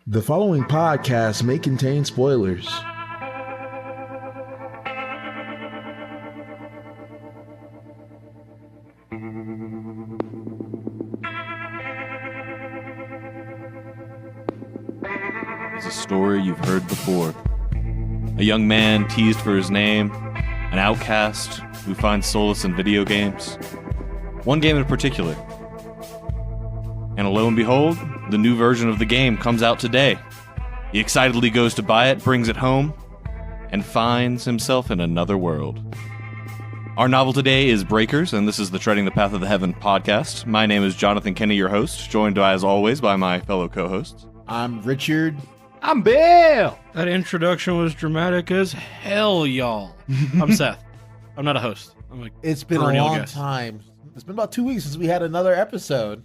The following podcast may contain spoilers. It's a story you've heard before. A young man teased for his name, an outcast who finds solace in video games. One game in particular. And lo and behold, the new version of the game comes out today. He excitedly goes to buy it, brings it home, and finds himself in another world. Our novel today is Breakers, and this is the Treading the Path of the Heaven podcast. My name is Jonathan Kenny, your host, joined as always by my fellow co-hosts. I'm Richard. I'm Bill. That introduction was dramatic as hell, y'all. I'm Seth. I'm not a host. I'm like It's been a long time. It's been about 2 weeks since we had another episode.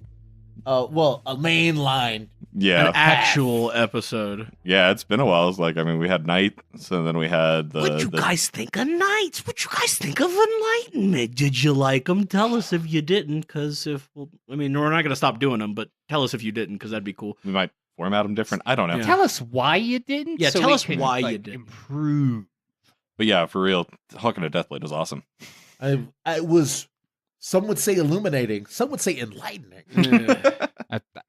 A main line. Yeah. an actual episode. Yeah, it's been a while. It's like, we had Night, so then we had the... What'd you guys think of Knights? What'd you guys think of Enlightenment? Did you like them? Tell us if you didn't, because we're not going to stop doing them, but tell us if you didn't, because that'd be cool. We might format them different. I don't know. Yeah. Tell us why you didn't. Yeah, so tell we us can, why you didn't. improve. But yeah, for real, Hawking a Deathblade was awesome. I was, some would say illuminating, some would say enlightening. Yeah,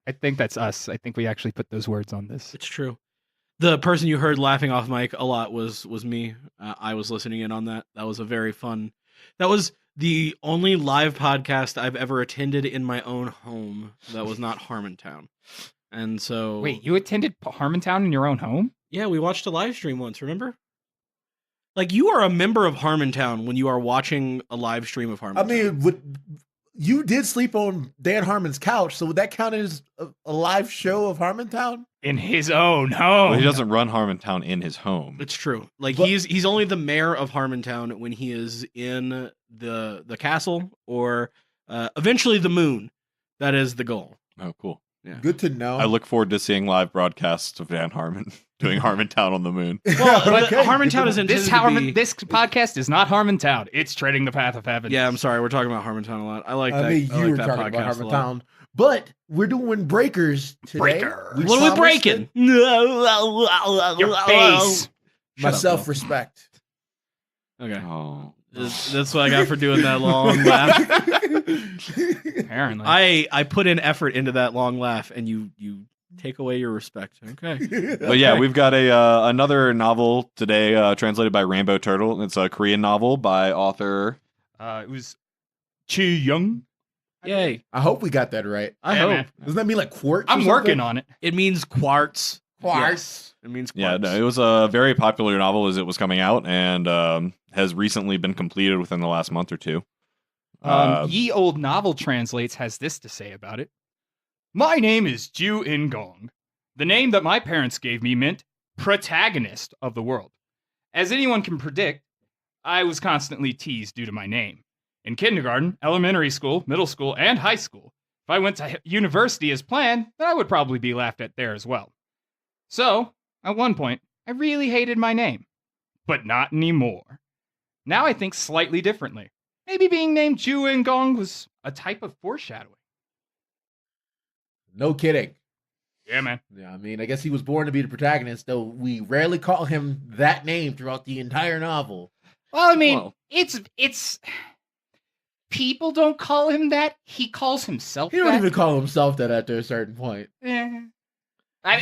I think that's us. I think we actually put those words on this. it's true. The person you heard laughing off mic a lot was me. I was listening in on that. That was a very fun. That was the only live podcast I've ever attended in my own home that was not Harmontown. And so Wait, you attended Harmontown in your own home? yeah, we watched a live stream once, remember? Like, you are a member of Harmontown when you are watching a live stream of Harmontown. I mean, you did sleep on Dan Harmon's couch, so would that count as a live show of Harmontown? In his own home. Well, he doesn't run Harmontown in his home. It's true. Like, But- he's only the mayor of Harmontown when he is in the castle or eventually the moon. That is the goal. Oh, cool. Good to know. I look forward to seeing live broadcasts of Dan Harmon doing Harmontown on the moon. Well, Okay, Harmontown is good intended to be... This podcast is not Harmontown. It's Treading the Path of Heaven. Yeah, I'm sorry. We're talking about Harmontown a lot. I like I that. mean, I you like were that talking about podcast a lot. Harmontown, but we're doing Breakers today. Breaker. We What are we promised breaking? it. Your face. My Shut up, self-respect. Okay. Oh. That's what I got for doing that long laugh. Apparently. I put in effort into that long laugh, and you take away your respect. Okay. But yeah, we've got another novel today translated by Rainbow Turtle. It's a Korean novel by author... it was Chi Young. Yay. I hope we got that right. I Yeah, hope. man. Doesn't that mean like quartz? I'm working on it. It means quartz. Quartz. It means Yeah, quartz. no, it was a very popular novel as it was coming out and has recently been completed within the last month or two. Ye Old Novel Translates has this to say about it. My name is Ju In Gong. The name that my parents gave me meant protagonist of the world. As anyone can predict, I was constantly teased due to my name. In kindergarten, elementary school, middle school, and high school. If I went to university as planned, then I would probably be laughed at there as well. So, at one point, I really hated my name. But not anymore. Now I think slightly differently. Maybe being named Ju In Gong was a type of foreshadowing. No kidding. Yeah, man. Yeah, I mean, I guess he was born to be the protagonist, though we rarely call him that name throughout the entire novel. Well, I mean, Well- it's people don't call him that. He calls himself He don't that. even call himself that after a certain point. Eh.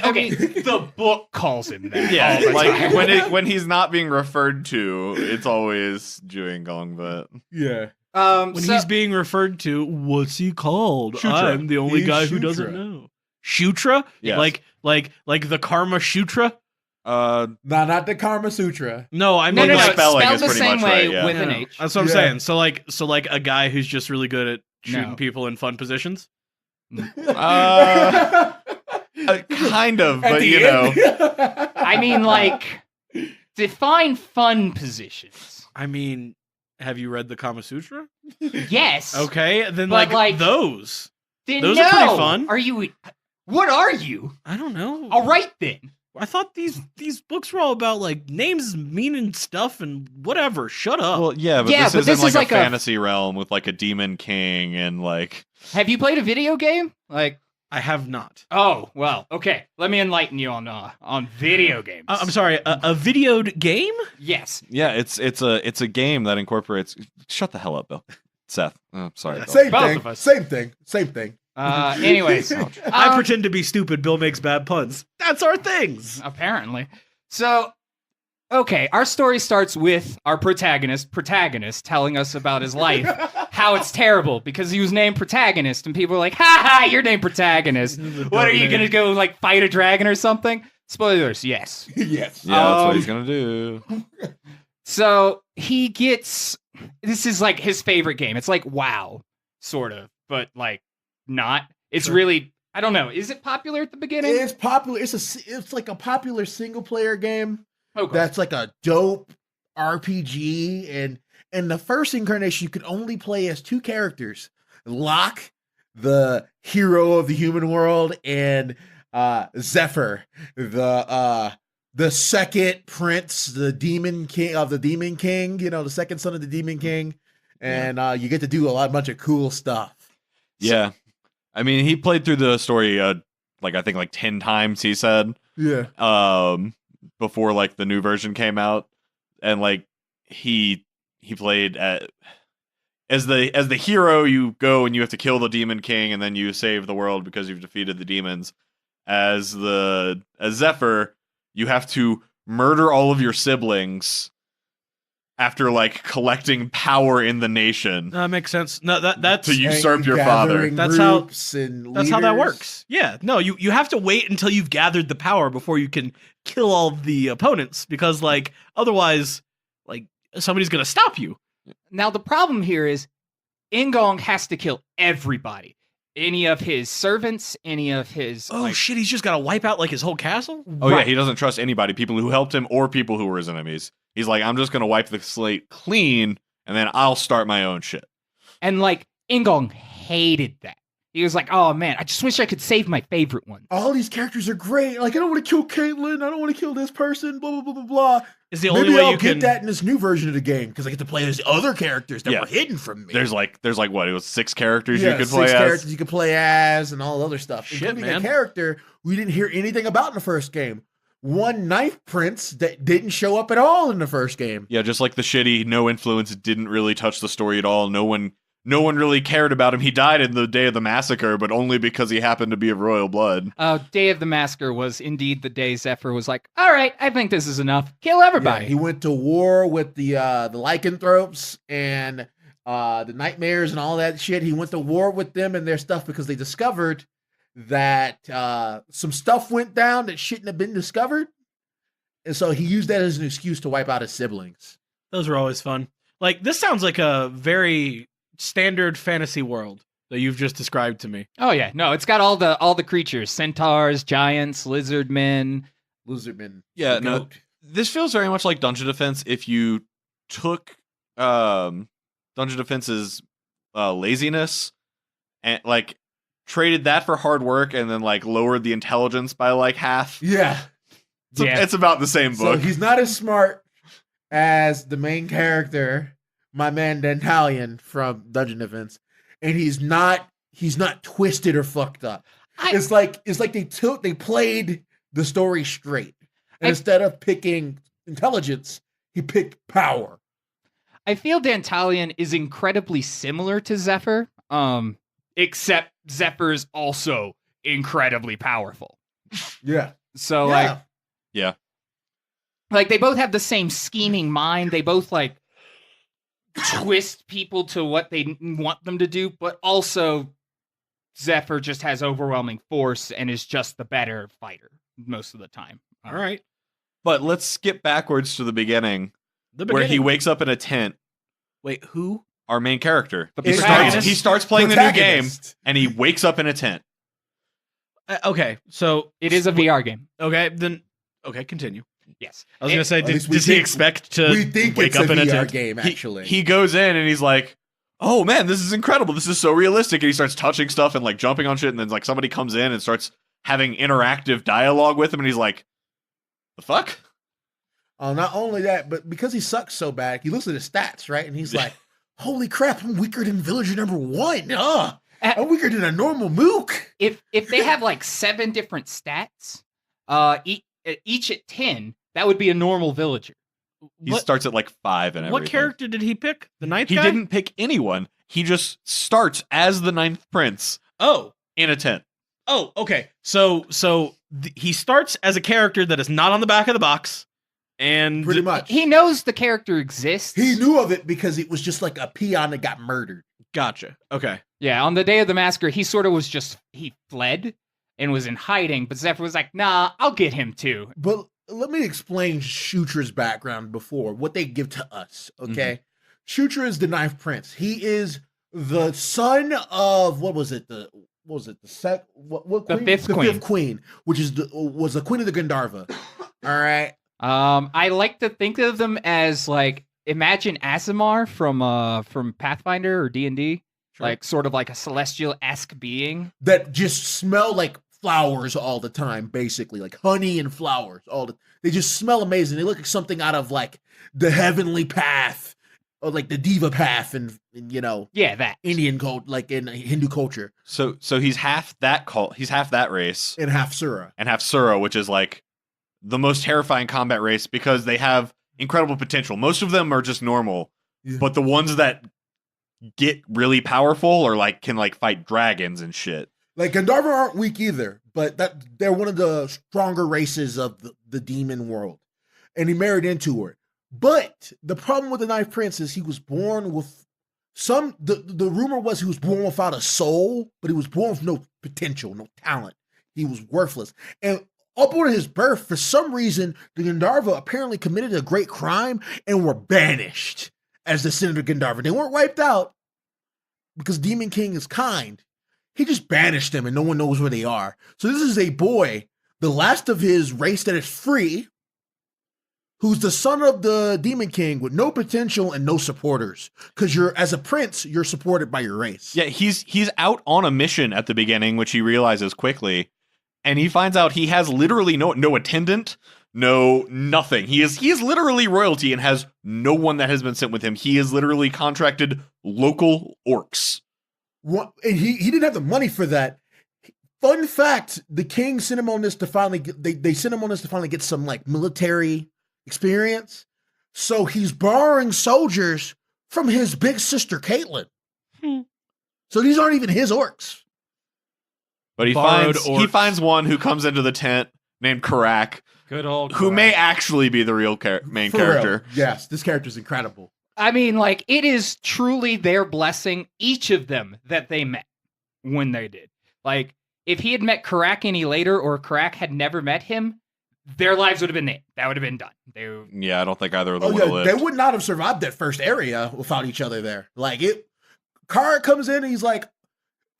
Okay, the book calls him that. Yeah, all the like time. when he's not being referred to, it's always Juing Gong, but... Yeah. When so- he's being referred to, what's he called? Shutra. I'm the only He's guy who Shutra. doesn't know. Shutra? Yes. Like the Karma Sutra? No, not the Karma Sutra. No, I no, mean no, no. like, It's spelling spelled is the pretty same much way right, yeah. with an Yeah, H. That's what I'm Yeah. saying. So like a guy who's just really good at shooting No. people in fun positions. Kind of, At but the you know... end. I mean, like, define fun positions. I mean, have you read the Kama Sutra? Yes. Okay, then But, like, those. Then Those no. are pretty fun. Are you? What are you? I don't know. All right then. I thought these books were all about like names meaning stuff and whatever. Shut up. Well, yeah, but Yeah, this but is this in like is a like a- fantasy realm with like a demon king and like... Have you played a video game? Like, I have not. Oh, well, okay. Let me enlighten you on video games. I'm sorry, a videoed game? Yes. Yeah, it's a game that incorporates. Shut the hell up, Bill. Seth. Oh, sorry, Bill. Same Both thing. of us. Same thing. Same thing. Anyways. I pretend to be stupid. Bill makes bad puns. That's our things. Apparently. So, okay, our story starts with our protagonist telling us about his life, how it's terrible because he was named Protagonist, and people are like, ha ha, you're named Protagonist. What are you going to go, like, fight a dragon or something? Spoilers, yes. Yes. Yeah, that's what he's gonna do. So, he gets, this is, like, his favorite game. It's like WoW, sort of, but, like, not. It's really, I don't know, is it popular at the beginning? It's popular. It's like a popular single player game. Okay. That's like a dope RPG, and in the first incarnation, you could only play as 2 characters: Locke, the hero of the human world, and Zephyr, the second prince, the demon king of the Demon King. You know, the second son of the Demon King, and you get to do a bunch of cool stuff. Yeah, I mean, he played through the story like I think like 10 times. He said, Yeah. before like the new version came out, and like he played as the hero. You go and you have to kill the Demon King, and then you save the world because you've defeated the demons. As Zephyr, you have to murder all of your siblings after like collecting power in the nation. That makes sense. No, that's to usurp your father. That's how that works. Yeah. No, you have to wait until you've gathered the power before you can kill all the opponents, because like otherwise, like somebody's gonna stop you. Now, the problem here is Ingong has to kill everybody. Any of his servants, any of his... Oh, shit, he's just got to wipe out, like, his whole castle? Oh, right. Yeah, he doesn't trust anybody, people who helped him or people who were his enemies. He's like, I'm just going to wipe the slate clean, and then I'll start my own shit. And, like, Ingong hated that. He was like, oh, man, I just wish I could save my favorite one. All these characters are great. Like, I don't want to kill Caitlyn. I don't want to kill this person, blah, blah, blah, blah, blah. Is the only Maybe way I'll you get can... that in this new version of the game, because I get to play as other characters that were hidden from me. There's like what? It was 6 characters you could play as? 6 characters you could play as, and all the other stuff. Shit, including man. a character we didn't hear anything about in the first game. One Knife Prince that didn't show up at all in the first game. Yeah, just like the shitty no influence didn't really touch the story at all. No one really cared about him. He died in the day of the massacre, but only because he happened to be of royal blood. Day of the massacre was indeed the day Zephyr was like, all right, I think this is enough. Kill everybody. Yeah, he went to war with the lycanthropes and the nightmares and all that shit. He went to war with them and their stuff because they discovered that some stuff went down that shouldn't have been discovered. And so he used that as an excuse to wipe out his siblings. Those were always fun. Like, this sounds like a very standard fantasy world that you've just described to me. Oh yeah, no, it's got all the creatures: centaurs, giants, lizardmen. Yeah, no, this feels very much like Dungeon Defense if you took Dungeon Defense's laziness and like traded that for hard work and then like lowered the intelligence by like half. Yeah. It's about the same book. So he's not as smart as the main character, my man Dantalion from Dungeon Defense, and he's not twisted or fucked up. It's like they played the story straight. And instead of picking intelligence, he picked power. I feel Dantalion is incredibly similar to Zephyr, except Zephyr's also incredibly powerful. Yeah. So like they both have the same scheming mind. They both like twist people to what they want them to do, but also Zephyr just has overwhelming force and is just the better fighter most of the time. All right. But let's skip backwards to the beginning. Where he wakes up in a tent. Wait, who? Our main character. He starts playing the new game, and he wakes up in a tent. Okay, so it is a VR game. Okay, then continue. Yes. I was going to say, does he expect to wake up in a tent? Game, actually. He goes in and he's like, oh man, this is incredible. This is so realistic. And he starts touching stuff and like jumping on shit. And then like somebody comes in and starts having interactive dialogue with him. And he's like, the fuck? Not only that, but because he sucks so bad, he looks at his stats, right? And he's like, holy crap, I'm weaker than villager number 1. I'm weaker than a normal mook. If they have like 7 different stats, each at 10, that would be a normal villager. He starts at like 5 and everything. What character did he pick? The ninth He guy? didn't pick anyone. He just starts as the 9th prince Oh. in a tent. Oh, okay. So he starts as a character that is not on the back of the box, and Pretty much. He knows the character exists. He knew of it because it was just like a peon that got murdered. Gotcha. Okay. Yeah, on the day of the massacre, he sort of was he fled and was in hiding, but Zephyr was like, nah, I'll get him too. But let me explain Shutra's background before, what they give to us, okay? Shutra is the 9th prince. He is the son of, what was it? The queen? fifth the queen. 5th queen, which was the queen of the Gandharva. All right. I like to think of them as like, imagine Asimar from Pathfinder or D&D, like sort of like a celestial-esque being That just smell like flowers all the time, basically, like honey and flowers. They just smell amazing. They look like something out of like the heavenly path, or like the diva path, and that Indian cult, like in Hindu culture, So he's half that cult. He's half that race, and half Sura. and half Sura, which is like the most terrifying combat race because they have incredible potential. Most of them are just normal, but the ones that get really powerful or like can like fight dragons and shit. Like Gandharva aren't weak either, but they're one of the stronger races of the demon world, and he married into her. But the problem with the 9th prince is he was born with the rumor was he was born without a soul, but he was born with no potential, no talent. He was worthless. And upon his birth, for some reason, the Gandharva apparently committed a great crime and were banished as descendant of Gandharva. They weren't wiped out because Demon King is kind. He just banished them and no one knows where they are. So this is a boy, the last of his race that is free, who's the son of the Demon King with no potential and no supporters. Because as a prince, you're supported by your race. Yeah, he's out on a mission at the beginning, which he realizes quickly, and he finds out he has literally no attendant, no nothing. He is literally royalty and has no one that has been sent with him. He is literally contracted local orcs. And he didn't have the money for that. Fun fact: the king sent him on this to finally they sent him on this to finally get some like military experience. So he's borrowing soldiers from his big sister Caitlin. So these aren't even his orcs. But he finds one who comes into the tent named Karak, Good old who may actually be the real main For character. real. Yes, this character's incredible. I mean, like, it is truly their blessing, each of them, that they met when they did. Like, if he had met Karak any later, or Karak had never met him, their lives would have been it. That would have been done. Yeah, I don't think either of them would have lived. They would not have survived that first area without each other there. Like, Karak comes in and he's like,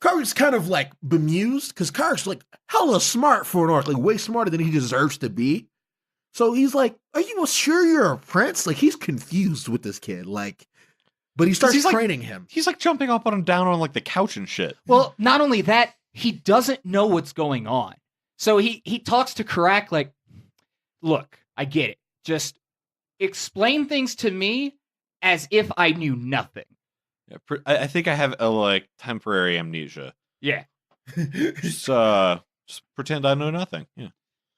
Karak's kind of like bemused, because Karak's like hella smart for an orc, like way smarter than he deserves to be. So he's like, are you sure you're a prince? Like, he's confused with this kid. Like, but he starts training him. He's like jumping up and down on like the couch and shit. Well, not only that, he doesn't know what's going on. So he talks to Karak like, look, I get it. Just explain things to me as if I knew nothing. Yeah, I think I have a like temporary amnesia. Yeah. Just pretend I know nothing. Yeah.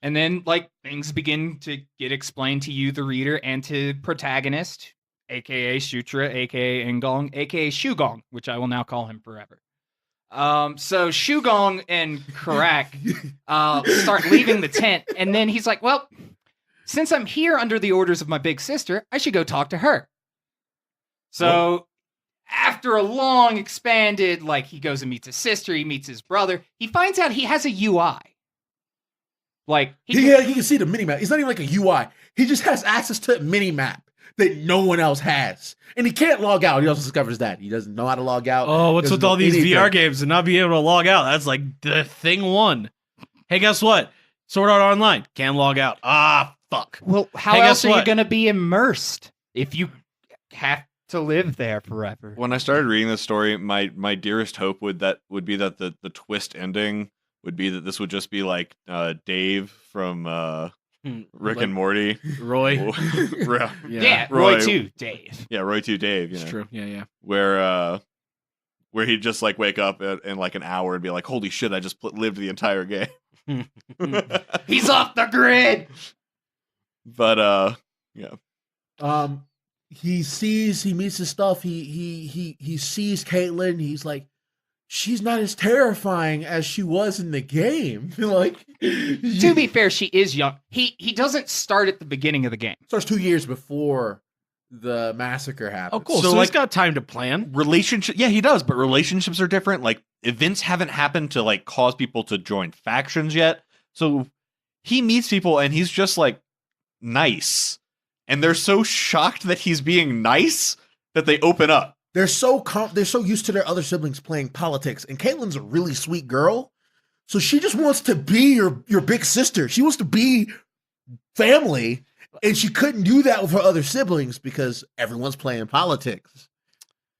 And then, like, things begin to get explained to you, the reader, and to protagonist, a.k.a. Shutra, a.k.a. Ngong, a.k.a. Shugong, which I will now call him forever. So Shugong and Karak start leaving the tent, and then he's like, well, since I'm here under the orders of my big sister, I should go talk to her. So after a long, expanded, like, he goes and meets his sister, he meets his brother, he finds out he has a UI. Like he can see the mini-map. It's not even like a UI. He just has access to a mini-map that no one else has. And he can't log out. He also discovers that. He doesn't know how to log out. Oh, what's with all these VR games and not being able to log out? That's like the thing one. Hey, guess what? Sword Art Online. Can't log out. Ah, fuck. Well, how else are you going to be immersed if you have to live there forever? When I started reading this story, my dearest hope would be that the twist ending would be that this would just be like Dave from Rick and Morty. Roy. Yeah, Roy 2, Dave. Yeah, Roy 2, Dave. It's true. Yeah. Where where he'd just like wake up in like an hour and be like, "Holy shit, I just lived the entire game." He's off the grid. But yeah. He meets his stuff. He sees Caitlyn. He's like, she's not as terrifying as she was in the game. Like, to be fair, she is young. He doesn't start at the beginning of the game. Starts 2 years before the massacre happened. Oh, cool. So, So like, he's got time to plan. Relationship, yeah, he does, but relationships are different. Like, events haven't happened to like cause people to join factions yet. So he meets people and he's just like nice. And they're so shocked that he's being nice that they open up. They're so used to their other siblings playing politics, and Caitlyn's a really sweet girl, so she just wants to be your big sister. She wants to be family, and she couldn't do that with her other siblings because everyone's playing politics.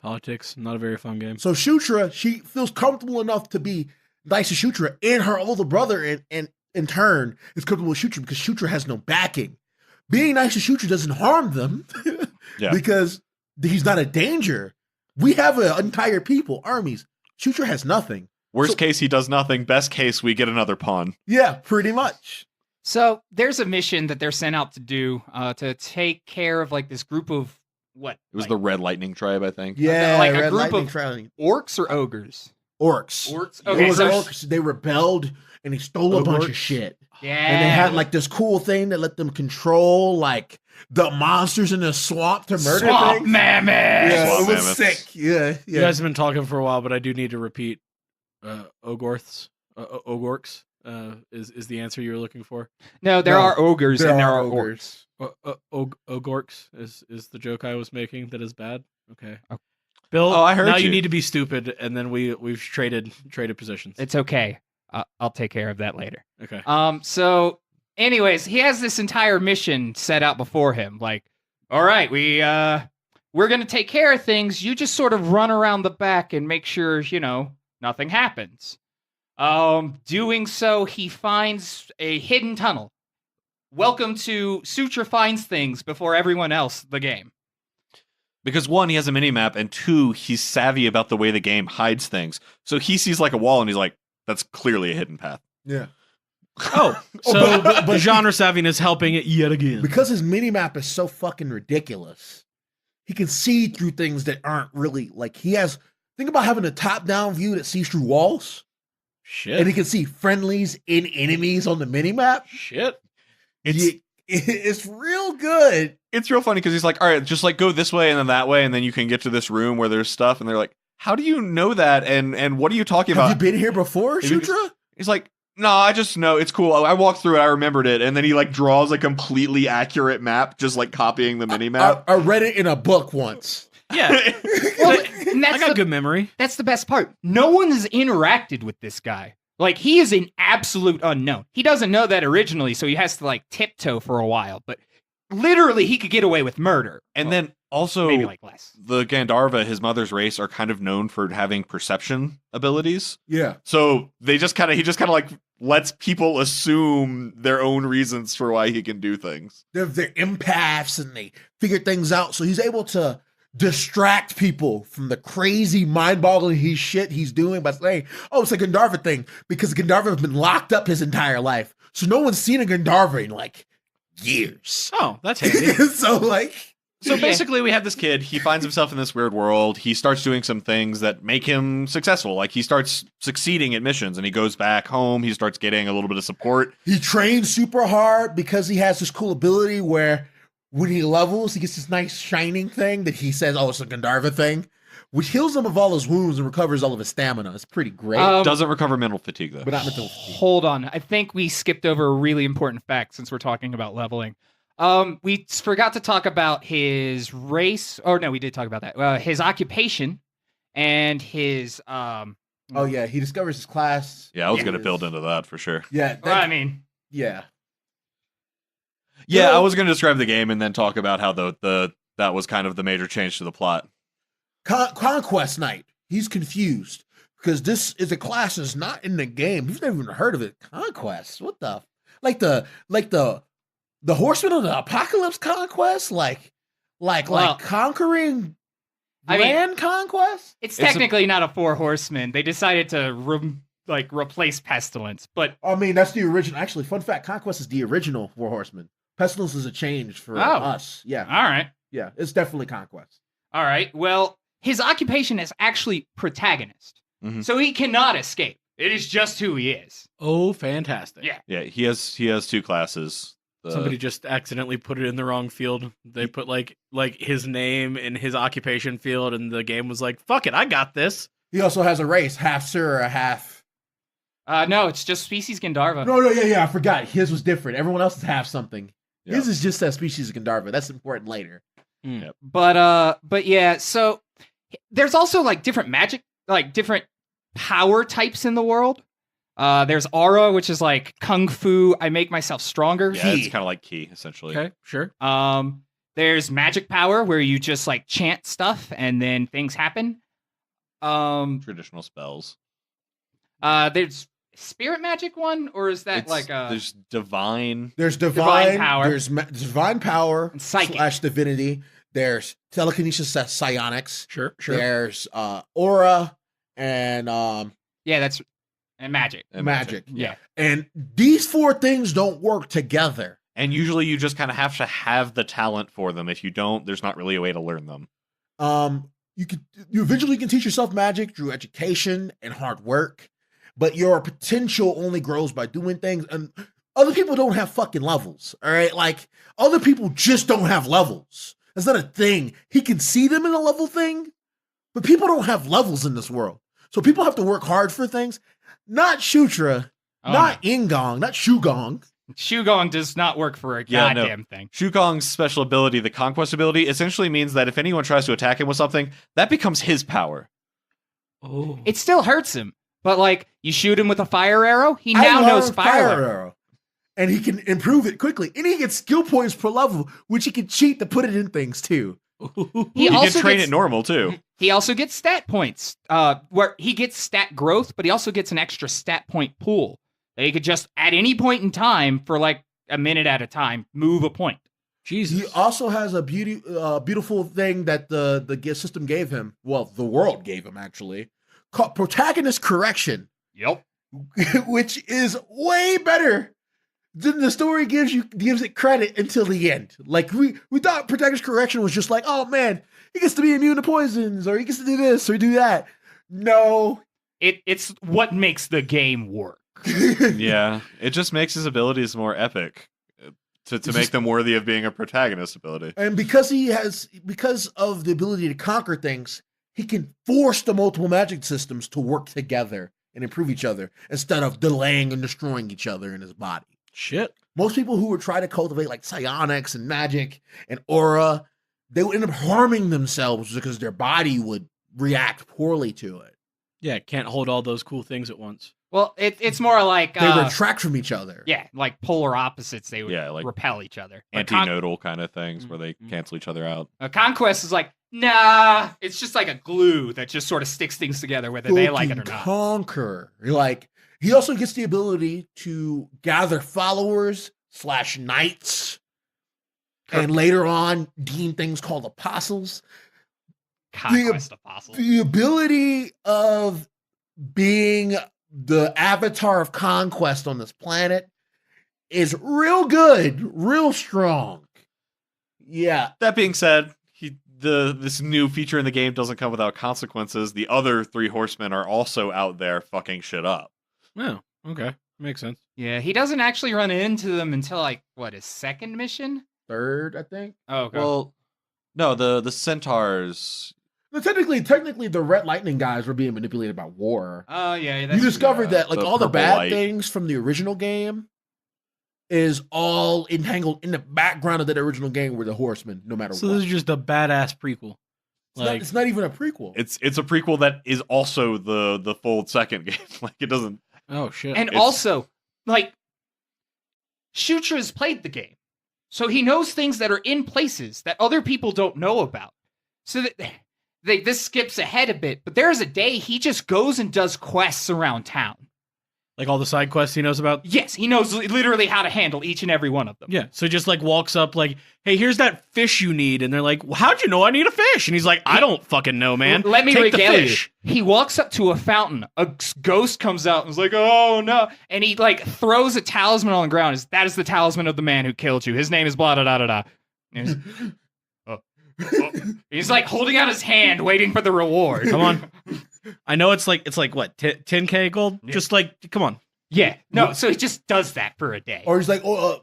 Politics, not a very fun game. So Shutra, she feels comfortable enough to be nice to Shutra, and her older brother, and in turn, is comfortable with Shutra because Shutra has no backing. Being nice to Shutra doesn't harm them because he's not a danger. We have an entire people, armies. Shutra has nothing. Worst case, he does nothing. Best case, we get another pawn. Yeah, pretty much. So there's a mission that they're sent out to do to take care of like this group of what? It was the Red Lightning tribe, I think. Yeah, like a Red group Lightning of Tribe. orcs or ogres? Orcs. Orcs. They Okay, were so orcs. They rebelled and they stole a bunch of shit. yeah, And they had like this cool thing that let them control like the monsters in the swamp to murder swamp things. mammoth. Yeah, Swamp it was mammoths. sick. Yeah, You guys have been talking for a while, but I do need to repeat. Ogorths, Ogorks is the answer you were looking for. No, there No, are ogres and there are ogres. orcs. Ogorks is the joke I was making that is bad. Okay. Oh. Bill, Oh, I heard now you. you need to be stupid, and then we've traded positions. It's okay. I'll take care of that later. Okay. So anyways, he has this entire mission set out before him. Like, all right, we're gonna take care of things. You just sort of run around the back and make sure, nothing happens. Doing so, he finds a hidden tunnel. Welcome to Sutra finds things before everyone else, the game. Because one, he has a mini map, and two, he's savvy about the way the game hides things. So he sees like a wall, and he's like, "That's clearly a hidden path." Yeah. Oh, so but genre savviness helping it yet again. Because his mini map is so fucking ridiculous, he can see through things that aren't really like he has. Think about having a top-down view that sees through walls, Shit. and he can see friendlies and enemies on the mini map. Shit. It's real good. It's real funny because he's like, "All right, just like go this way and then that way, and then you can get to this room where there's stuff." And they're like, "How do you know that? And what are you talking Have about?" you been here before, Have you- Shutra? He's like, "No, I just know it's cool. I walked through it. I remembered it." And then he like draws a completely accurate map, just like copying the mini map. I read it in a book once. Yeah. Well, and I that's got good memory. That's the best part. No one has interacted with this guy. Like, he is an absolute unknown. He doesn't know that originally, so he has to, like, tiptoe for a while. But literally, he could get away with murder. And then also, Maybe, like, less. the Gandharva, his mother's race, are kind of known for having perception abilities. Yeah. So he just kind of like lets people assume their own reasons for why he can do things. They're empaths and they figure things out. So he's able to distract people from the crazy mind-boggling shit he's doing by saying, "Oh, it's a Gandharva thing," because Gandharva has been locked up his entire life. So no one's seen a Gandharva in like years. Oh, that's handy. So like, So basically, we have this kid. He finds himself in this weird world. He starts doing some things that make him successful. Like he starts succeeding at missions, and he goes back home. He starts getting a little bit of support. he trains super hard because he has this cool ability where when he levels, he gets this nice shining thing that he says, "Oh, it's a Gandharva thing," which heals him of all his wounds and recovers all of his stamina. It's pretty great. Doesn't recover mental fatigue though. but not mental fatigue. Hold on. I think we skipped over a really important fact since we're talking about leveling. We forgot to talk about his race. Or no, we did talk about that. His occupation and his... Oh yeah, he discovers his class. Yeah, I was going to His- build into that for sure. Yeah, Well, I mean... yeah. Yeah, No. I was going to describe the game and then talk about how the that was kind of the major change to the plot. Conquest Knight. He's confused because this is a class that's not in the game. He's never even heard of it. Conquest. What the? Like the Horsemen of the Apocalypse conquest. Like Well- conquering I mean, Land Conquest? it's technically not a Four Horsemen. They decided to replace Pestilence, but I mean, that's the original. Actually, fun fact: Conquest is the original Four Horsemen. Pestilence is a change for us. Yeah, all right. yeah, it's definitely Conquest. All right. Well, his occupation is actually protagonist. Mhm. So he cannot escape. It is just who he is. Oh, fantastic. Yeah. Yeah, he has two classes. Somebody just accidentally put it in the wrong field. They put like his name in his occupation field, and the game was like, "Fuck it, I got this." He also has a race, half Sura, half. No, it's just species Gandharva. No, yeah, I forgot. His was different. Everyone else is half something. Yeah. His is just that species of Gandharva. That's important later. Yep. But yeah, so there's also like different magic, like different power types in the world. There's aura, which is like kung fu. I make myself stronger. Yeah, it's kind of like ki, essentially. Okay, sure. There's magic power where you just like chant stuff and then things happen. Traditional spells. There's spirit magic one, or is that there's divine. There's Divine power. There's divine power And psychic. / divinity. There's telekinesis / psionics. Sure. There's aura and and magic. and magic. Yeah. And these four things don't work together. And usually you just kind of have to have the talent for them. If you don't, there's not really a way to learn them. You eventually can teach yourself magic through education and hard work, but your potential only grows by doing things. And other people don't have fucking levels. All right, like other people just don't have levels. That's not a thing. He can see them in a level thing, but people don't have levels in this world. So people have to work hard for things. Not Shutra, not Ingong, not Shugong. Shugong does not work for a goddamn thing. Shukong's special ability, the conquest ability, essentially means that if anyone tries to attack him with something, that becomes his power. Oh. It still hurts him, but like you shoot him with a fire arrow, he now knows fire arrow. And he can improve it quickly. And he gets skill points per level, which he can cheat to put it in things too. He You also can train gets, it normal too. He also gets stat points, where he gets stat growth, but he also gets an extra stat point pool that he could just at any point in time for like a minute at a time move a point. Jesus. He also has a beautiful thing that the gift system gave him. Well, the world gave him actually, called protagonist correction. Yep. Which is way better than the story gives it credit until the end. Like we thought protagonist correction was just like, oh man, he gets to be immune to poisons, or he gets to do this or do that. No. It's what makes the game work. Yeah, it just makes his abilities more epic to make them worthy of being a protagonist ability. And because of the ability to conquer things, he can force the multiple magic systems to work together and improve each other instead of delaying and destroying each other in his body. Shit. Most people who would try to cultivate like psionics and magic and aura, they would end up harming themselves because their body would react poorly to it. Yeah, can't hold all those cool things at once. Well, it's more like They retract from each other. yeah, like polar opposites. They would like repel each other. Like Antinodal kind of things where they cancel each other out. Conquest is like, nah, it's just like a glue that just sort of sticks things together, whether they like it or not. Conquer. Like he also gets the ability to gather followers / knights, and later on deem things called apostles. Conquest apostles. The ability of being the avatar of conquest on this planet is real good, real strong. Yeah. That being said, this new feature in the game doesn't come without consequences. The other three horsemen are also out there fucking shit up. Oh, okay. Makes sense. Yeah, he doesn't actually run into them until like his second mission? Third, I think. Oh, okay. Well, no, the centaurs. But technically, the Red Lightning guys were being manipulated by war. Oh, yeah. You discovered that like the all the purple bad light. things from the original game is all entangled in the background of that original game were the horsemen, no matter So what. this is just a badass prequel. It's not even a prequel. It's a prequel that is also the full second game. Like it doesn't. Oh shit. And also, like, Shutra's played the game. So he knows things that are in places that other people don't know about. So that this skips ahead a bit, but there's a day he just goes and does quests around town. Like all the side quests he knows about? Yes, he knows literally how to handle each and every one of them. Yeah. So he just like walks up like, hey, here's that fish you need. And they're like, well, how'd you know I need a fish? And he's like, I don't fucking know, man. Let me Take the regale you. fish. He walks up to a fountain. A ghost comes out and is like, oh no. And he like throws a talisman on the ground. That is the talisman of the man who killed you. His name is blah, da, da, da, da. And he's, he's like holding out his hand, waiting for the reward. Come on. I know it's like what, 10K gold? Yeah. Just like, come on. Yeah, no, so he just does that for a day. Or he's like, oh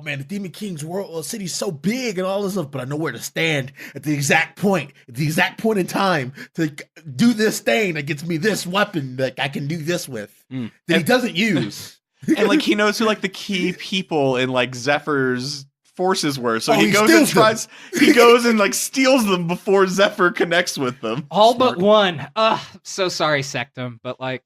man, the Demon King's world city's so big and all this stuff, but I know where to stand at the exact point in time to do this thing that gets me this weapon that I can do this with that he doesn't use. And like he knows who like the key people in like Zephyr's forces were, so he goes and like steals them before Zephyr connects with them. All but one. So sorry, Sectum, but like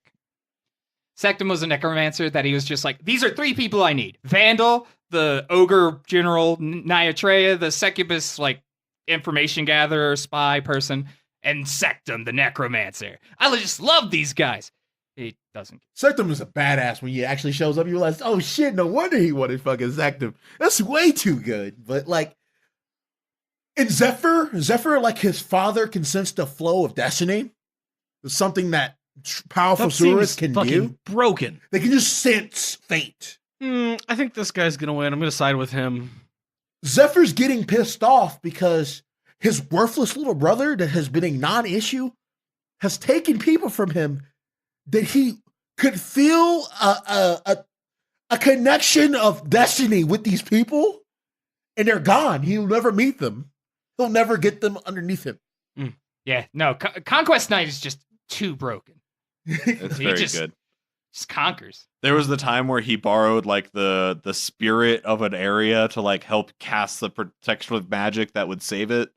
Sectum was a necromancer that he was just like, these are 3 people I need. Vandal, the ogre general Niatreya, the succubus like information gatherer, spy person, and Sectum, the necromancer. I just love these guys. He doesn't. Sectum is a badass when he actually shows up. You realize, oh shit, no wonder he wanted fucking Sectum. That's way too good. But like, in Zephyr, like his father can sense the flow of destiny. It's something that powerful Surahs can do. Broken. They can just sense fate. I think this guy's gonna win. I'm gonna side with him. Zephyr's getting pissed off because his worthless little brother that has been a non-issue has taken people from him that he could feel a connection of destiny with these people, and they're gone. He'll never meet them. He'll never get them underneath him. Yeah, no, Conquest Knight is just too broken. It's very good. Just conquers. There was the time where he borrowed like the spirit of an area to like help cast the protection of magic that would save it,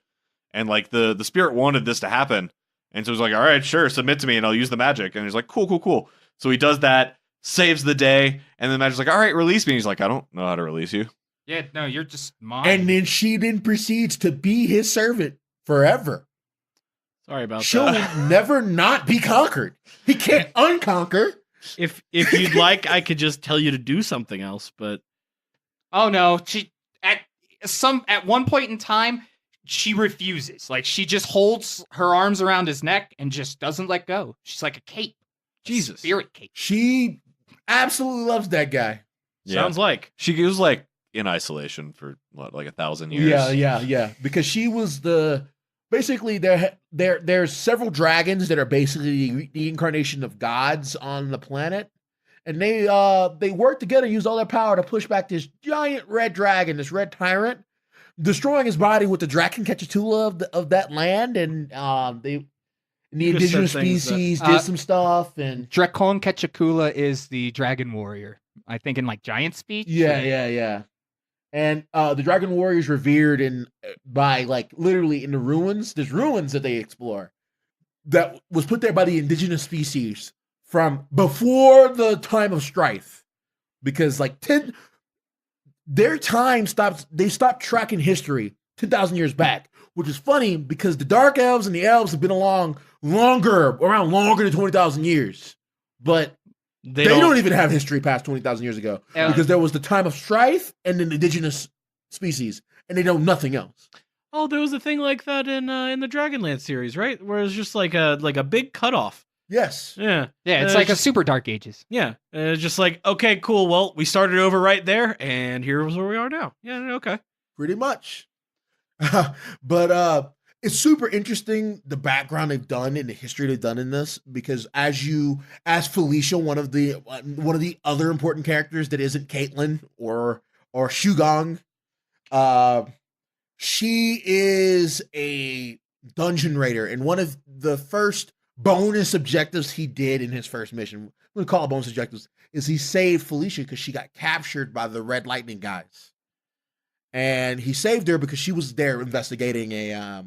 and like the spirit wanted this to happen, and so he's like, all right, sure, submit to me and I'll use the magic. And he's like, cool. So he does that, saves the day, and the magic's like, all right, release me. And he's like, I don't know how to release you. Yeah, no, you're just mine. And then she proceeds to be his servant forever. Sorry about She'll that. never not be conquered. He can't unconquer. If you'd like, I could just tell you to do something else, but oh no, she at one point in time she refuses. Like she just holds her arms around his neck and just doesn't let go. She's like a cape. Jesus. A spirit cape. She absolutely loves that guy. Sounds like She was like in isolation for what, like 1,000 years. Yeah. Because she was basically there's several dragons that are basically the incarnation of gods on the planet, and they work together, use all their power to push back this giant red dragon, this red tyrant, destroying his body with the Draken Ketchatula of that land, and the indigenous species did some stuff, and Drakon Ketchakula is the dragon warrior. I think in like giant speech. Yeah. And the Dragon Warrior is revered by like literally in the ruins. There's ruins that they explore that was put there by the indigenous species from before the time of strife, because like their time stops. They stopped tracking history 10,000 years back, which is funny because the Dark Elves and the Elves have been around longer than 20,000 years, but they don't even have history past 20,000 years ago because there was the time of strife and then indigenous species, and they know nothing else. Oh, there was a thing like that in the Dragonlance series, right? Where it's just like a big cutoff. Yes. Yeah. It's like a super Dark Ages. Yeah. And it's just like, okay, cool. Well, we started over right there, and here's where we are now. Yeah. Okay. Pretty much. But it's super interesting the background they've done and the history they've done in this, because as Felicia, one of the other important characters that isn't Caitlyn or Shugong, she is a dungeon raider, and one of the first bonus objectives he did in his first mission, I'm gonna call it bonus objectives, is he saved Felicia because she got captured by the Red Lightning guys, and he saved her because she was there investigating a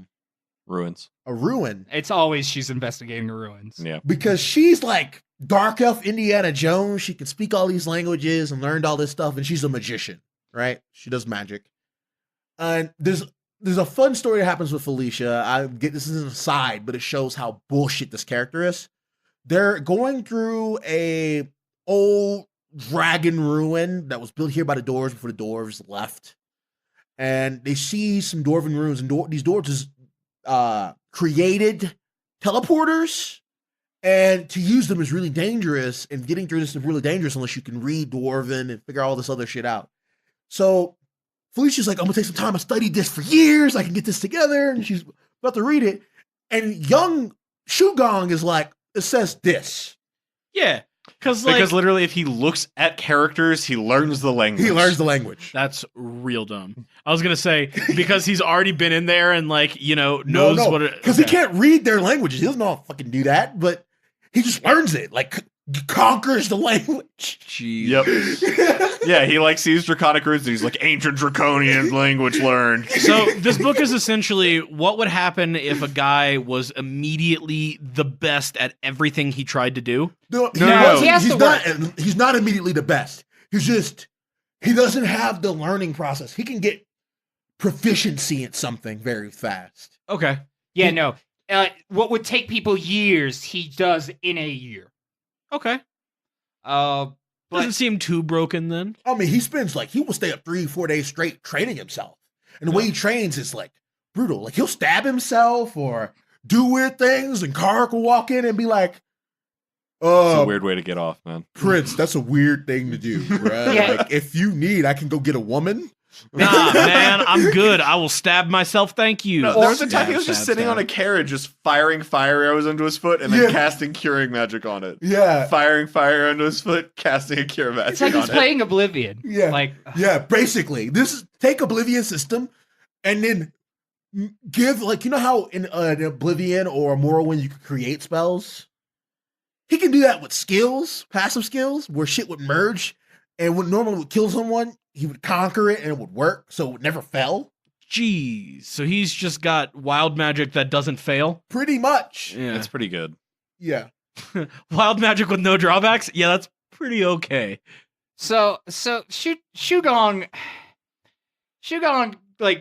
ruin. It's always she's investigating ruins. Yeah. Because she's like dark elf Indiana Jones. She can speak all these languages and learned all this stuff, and she's a magician, right? She does magic. And there's a fun story that happens with Felicia. This is an aside, but it shows how bullshit this character is. They're going through a old dragon ruin that was built here by the dwarves before the dwarves left. And they see some dwarven ruins, and these dwarves created teleporters. And to use them is really dangerous, and getting through this is really dangerous unless you can read Dwarven and figure all this other shit out. So Felicia's like, I'm gonna take some time. I studied this for years. I can get this together. And she's about to read it. And young Shugong is like, it says this. Yeah. Because literally if he looks at characters, he learns the language. He learns the language. That's real dumb. I was going to say, because he's already been in there and knows what it... Because he can't read their languages. He doesn't know how to fucking do that, but he just learns it. Like, conquers the language. Jeez. Yep. Yeah, he sees Draconic runes and he's like, ancient Draconian language learned. So this book is essentially what would happen if a guy was immediately the best at everything he tried to do. No, he's not immediately the best. He doesn't have the learning process. He can get proficiency in something very fast. Okay. Yeah, what would take people years, he does in a year. Okay. But doesn't seem too broken then. I mean, he will stay up 3-4 days straight training himself. And the way he trains is brutal. Like, he'll stab himself or do weird things, and Kark will walk in and be like, it's a weird way to get off, man. Prince, that's a weird thing to do, right? Yeah. Like, if you need, I can go get a woman. Nah, man, I'm good. I will stab myself, thank you. No, there was a time he was just sitting on a carriage, just firing fire arrows into his foot, and then casting curing magic on it. Yeah. Firing fire into his foot, casting a cure magic it's like on he's it. playing Oblivion. Yeah. Yeah, basically. Take Oblivion system, and then give, you know how in an Oblivion or a Morrowind you can create spells? He can do that with skills, passive skills, where shit would merge, and when normally would kill someone, he would conquer it and it would work, so it would never fail. Jeez. So he's just got wild magic that doesn't fail? Pretty much. Yeah. It's pretty good. Yeah. Wild magic with no drawbacks? Yeah, that's pretty okay. So Shugong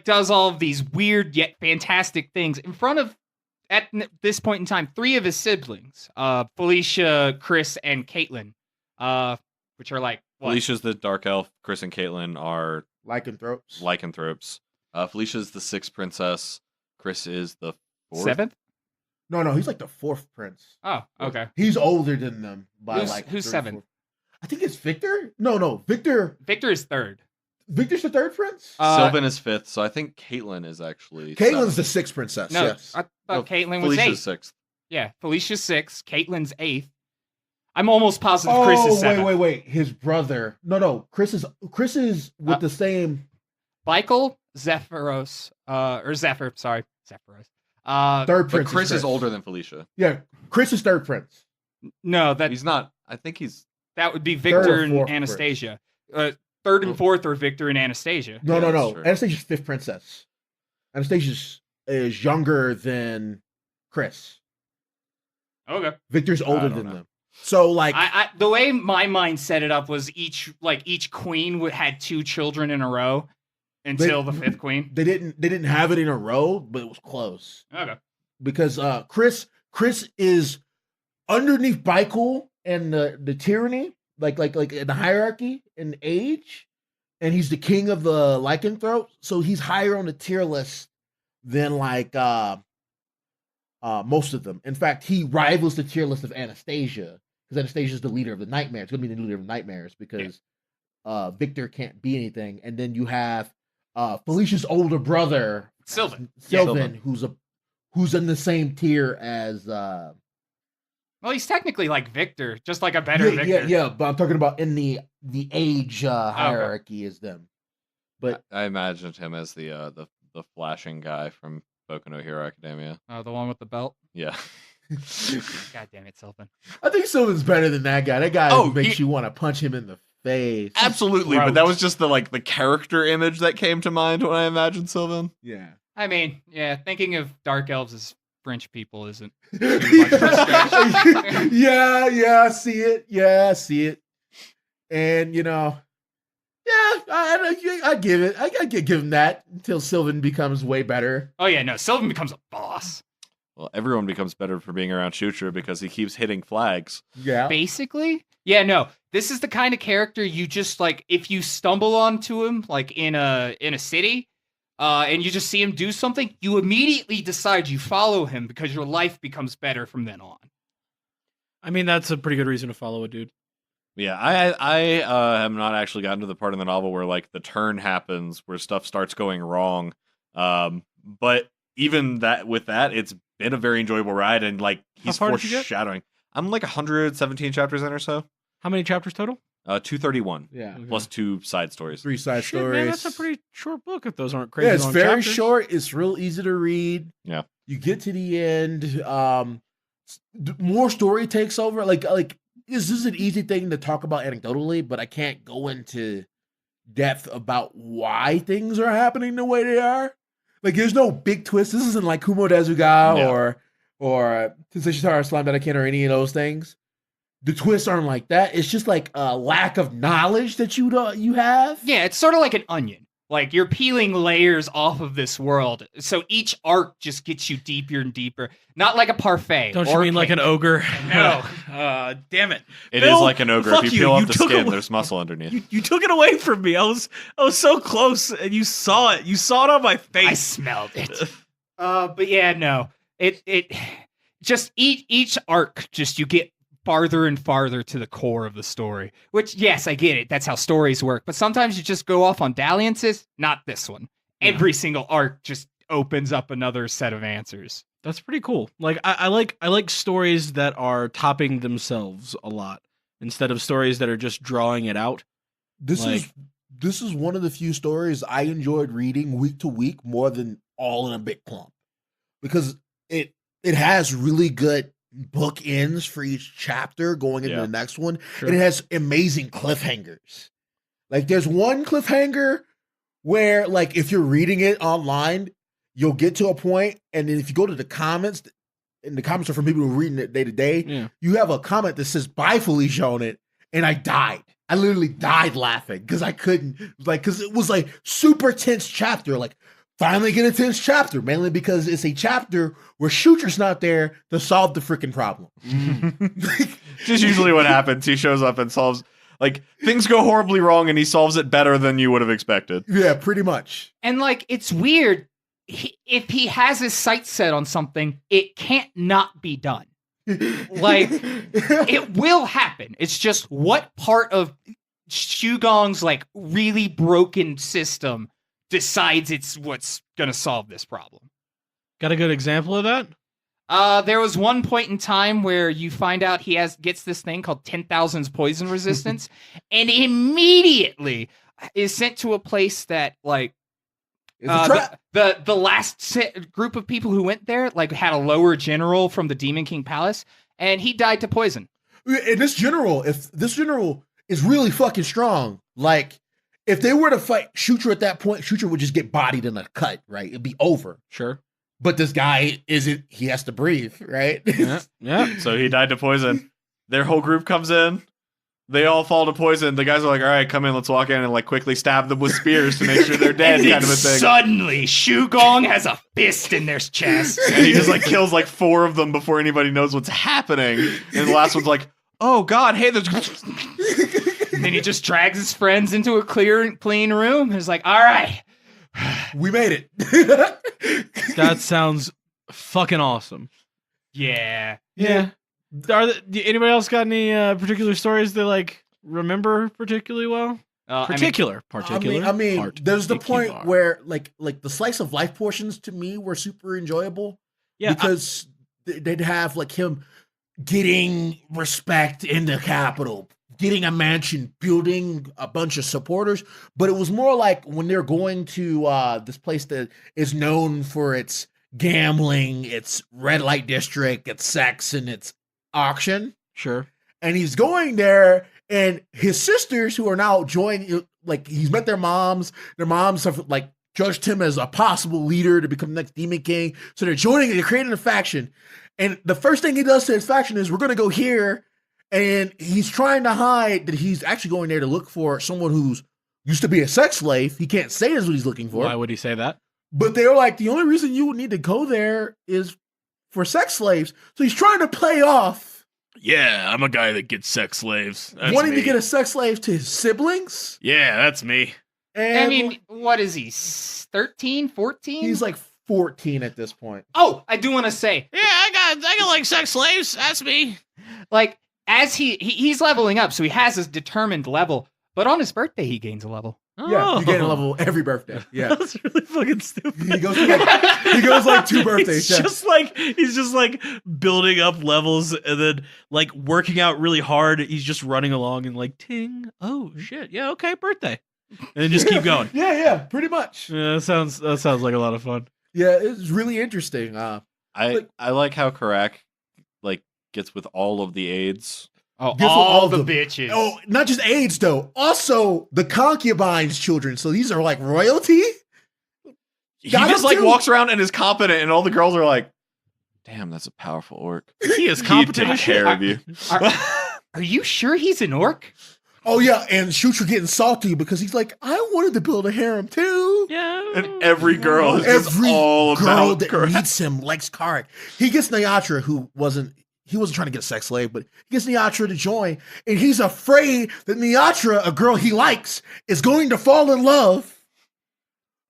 does all of these weird yet fantastic things in front of, at this point in time, 3 of his siblings, Felicia, Chris, and Caitlin, which are what? Felicia's the dark elf. Chris and Caitlin are lycanthropes. Felicia's the 6th princess. Chris is the 4th. 7th? No, he's the 4th prince. Oh, okay. He's older than them by who's 7th? I think it's Victor. No, Victor. Victor is 3rd. Victor's the 3rd prince. Sylvan is 5th, so I think Caitlin is actually. Caitlin's 7th. the 6th princess. No, yes. I thought Caitlin was Felicia's 8th. 6th. Yeah, Felicia's 6th. Caitlin's 8th. I'm almost positive Chris is 7th. Wait. His brother. No. Chris is with the same. Michael, Zephyros, or Zephyr. Sorry, Zephyros. 3rd But prince. Chris is older than Felicia. Yeah, Chris is 3rd prince. No, He's not. I think he's. that would be Victor and 4th Anastasia. 3rd and 4th are Victor and Anastasia. No. Sure. Anastasia's 5th princess. Anastasia is younger than Chris. Okay. Victor's older don't than know. them. So I the way my mind set it up was each queen had 2 children in a row until the 5th queen. They didn't have it in a row, but it was close. Okay. Because Chris is underneath Michael and the tyranny, like in the hierarchy in age, and he's the king of the lycanthrope, so he's higher on the tier list than most of them. In fact, he rivals the tier list of Anastasia, because Anastasia is the leader of the nightmares. It's gonna be the leader of nightmares because Victor can't be anything, and then you have Felicia's older brother Sylvan, who's in the same tier as. Well, he's technically like Victor, just like a better Victor. Yeah, but I'm talking about in the age hierarchy as them. But I imagined him as the flashing guy from Boku no Hero Academia. Oh, the one with the belt. Yeah. God damn it, Sylvan. I think Sylvan's better than that guy. That guy Oh, makes you want to punch him in the face. Absolutely, but that was just the character image that came to mind when I imagined Sylvan. Yeah. I mean, yeah, thinking of dark elves as French people isn't. Yeah, I see it. Yeah, I see it. And I give it. I give him that until Sylvan becomes way better. Oh yeah, no, Sylvan becomes a boss. Well, everyone becomes better for being around Shutra because he keeps hitting flags. Yeah. Basically, yeah, no. this is the kind of character you just like if you stumble onto him like in a city, and you just see him do something, you immediately decide you follow him because your life becomes better from then on. I mean, that's a pretty good reason to follow a dude. Yeah, I have not actually gotten to the part in the novel where like the turn happens, where stuff starts going wrong. But even with that, it's been a very enjoyable ride, and like he's foreshadowing. I'm like 117 chapters in or so. How many chapters total? 231. Yeah. Plus 2 side stories. 3 side Shit, stories. man, that's a pretty short book if those aren't crazy Yeah, it's long very chapters. short. It's real easy to read. Yeah. You get to the end. More story takes over. Like this is an easy thing to talk about anecdotally, but I can't go into depth about why things are happening the way they are. Like, there's no big twist. This isn't like Kumo Dezuga or Tensei Slime That I Can or any of those things. The twists aren't like that. It's just like a lack of knowledge that you have. Yeah, it's sort of like an onion. Like you're peeling layers off of this world, so each arc just gets you deeper and deeper. Not like a parfait. Don't you mean like an ogre? No. Damn it! It Bill, is like an ogre. fuck If you peel off the took skin, away- there's muscle underneath. You took it away from me. I was so close, and you saw it. You saw it on my face. I smelled it. But yeah, no. It just each arc, just you get farther and farther to the core of the story. Which, yes, I get it. That's how stories work. But sometimes you just go off on dalliances. Not this one. Yeah. Every single arc just opens up another set of answers. That's pretty cool. Like I like stories that are topping themselves a lot instead of stories that are just drawing it out. This is one of the few stories I enjoyed reading week to week more than all in a big clump, because it has really good bookends for each chapter going into the next one. Sure. And it has amazing cliffhangers. Like, there's one cliffhanger where, like, if you're reading it online, you'll get to a point, and then if you go to the comments, and the comments are from people who are reading it day to day, you have a comment that says, "Bye, Felicia," on it, and I died. I literally died laughing because I couldn't, like, because it was like super tense chapter, like, finally get a tense chapter, mainly because it's a chapter where Shooter's not there to solve the freaking problem. Just usually what happens. He shows up and solves, like, things go horribly wrong and he solves it better than you would have expected. Yeah, pretty much. And, like, it's weird. If he has his sights set on something, it can't not be done. Like, it will happen. It's just what part of Shugong's, like, really broken system decides it's what's going to solve this problem. Got a good example of that? There was one point in time where you find out he gets this thing called 10,000's poison resistance, and immediately is sent to a place that, like, the last group of people who went there, like, had a lower general from the Demon King Palace, and he died to poison. And this general is really fucking strong. Like, if they were to fight Shooter at that point, Shooter would just get bodied in a cut, right? It'd be over. Sure. But this guy he has to breathe, right? Yeah. So he died to poison. Their whole group comes in. They all fall to poison. The guys are like, all right, come in, let's walk in and, like, quickly stab them with spears to make sure they're dead, And kind of a thing. Suddenly, Shugong has a fist in their chest. And he just, like, kills, like, 4 of them before anybody knows what's happening. And the last one's like, oh, God, hey, there's... And then he just drags his friends into a clean room. He's like, all right. We made it. That sounds fucking awesome. Yeah. Yeah. Anybody else got any particular stories they, like, remember particularly well? Particular. I mean, there's the point where, like the slice of life portions to me were super enjoyable. Yeah, because they'd have, like, him getting respect in the capital, getting a mansion, building a bunch of supporters. But it was more like when they're going to this place that is known for its gambling, its red light district, its sex, and its auction. Sure. And he's going there, and his sisters, who are now joining, like, he's met their moms. Their moms have, like, judged him as a possible leader to become the next Demon King. So they're joining, they're creating a faction. And the first thing he does to his faction is, we're going to go here. And he's trying to hide that he's actually going there to look for someone who's used to be a sex slave. He can't say that's what he's looking for. Why would he say that? But they're like, the only reason you would need to go there is for sex slaves. So he's trying to play off Yeah, I'm a guy that gets sex slaves. That's Wanting me. to get a sex slave to his siblings. Yeah, that's me. And I mean, what is he? 13, 14? he's like 14 at this point. Oh, I do want to say, Yeah, I got like sex slaves. That's me. like, as he's leveling up, so he has his determined level. But on his birthday, he gains a level. Yeah, you get a level every birthday. Yeah, That's really fucking stupid. he goes like 2 birthdays. He's Yeah. just like building up levels and then like working out really hard. He's just running along and like ting. Oh shit. Yeah, okay, birthday. And then just keep going. Yeah, pretty much. Yeah, that sounds like a lot of fun. Yeah, it's really interesting. I like how Karak like gets with all of the aides. Oh, Guess what, all the the- bitches. Oh, not just AIDS though, also the concubines' children. So these are like royalty. He Got just him like too. walks around and is competent, and all the girls are like, "Damn, that's a powerful orc. He is He competent took as shit. care of you." Are you sure he's an orc? Oh yeah, and Shooter getting salty because he's like, I wanted to build a harem too. Yeah. And every girl is just Every all girl about that Karak. meets him likes Karak. He gets Nyatra, who wasn't trying to get a sex slave, but he gets Nyatra to join, and he's afraid that Nyatra, a girl he likes, is going to fall in love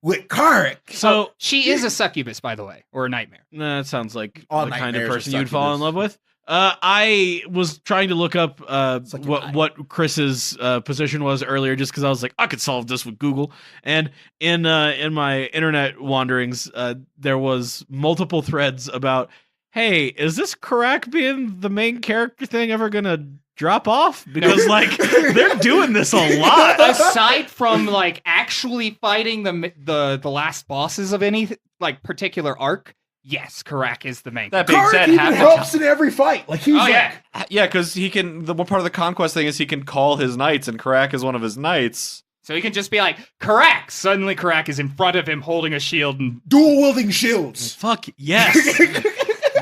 with Karak. So She is a succubus, by the way, or a nightmare. that sounds like All the kind of nightmares are person you'd fall in succubus. love with. I was trying to look up Succubi. what Chris's position was earlier, just because I was like, I could solve this with Google. And in my internet wanderings, there was multiple threads about, hey, is this Karak being the main character thing ever gonna drop off? Because like they're doing this a lot. Aside from like actually fighting the last bosses of any like particular arc, yes, Karak is the main. That character. being Karak said, even half the helps in every fight. Like he's Oh like, yeah, Yeah, because he can. The one part of the conquest thing is he can call his knights, and Karak is one of his knights. so he can just be like Karak. Suddenly, Karak is in front of him holding a shield, and dual wielding shields. Fuck yes.